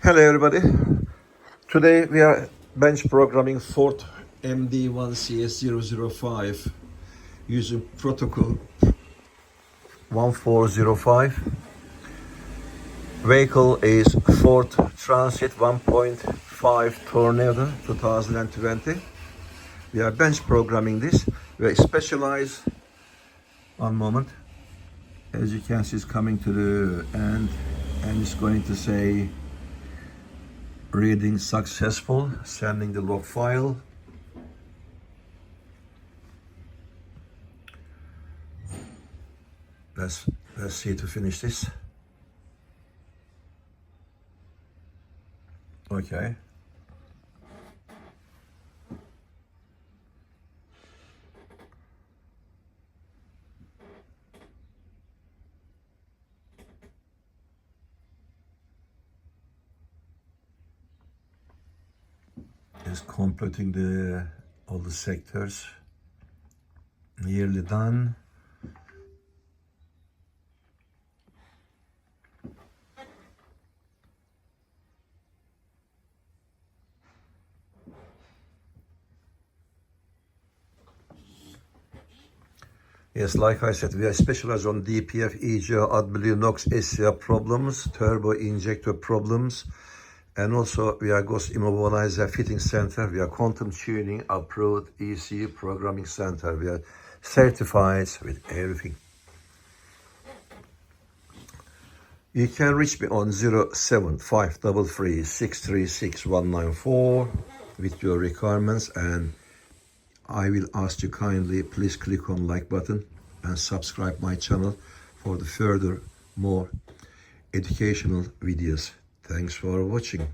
Hello everybody. Today we are bench programming Ford MD1CS005 using protocol 1405. Vehicle is Ford Transit 1.5 Tornado 2020. We are bench programming this. We are Specialized. One moment. As you can see, it's coming to the end and it's going to say reading successful, sending the log file. Let's see to finish this. Okay. Is completing all the sectors. Nearly done. Yes, like I said, we are specialized on DPF, EGR, Adblue, NOx, SCR problems, turbo injector problems, and also we are Ghost Immobiliser fitting center. We are quantum tuning, approved ECU programming center. We are certified with everything. You can reach me on 07533636194 with your requirements, and I will ask you kindly, please click on like button and subscribe my channel for the further more educational videos. Thanks for watching.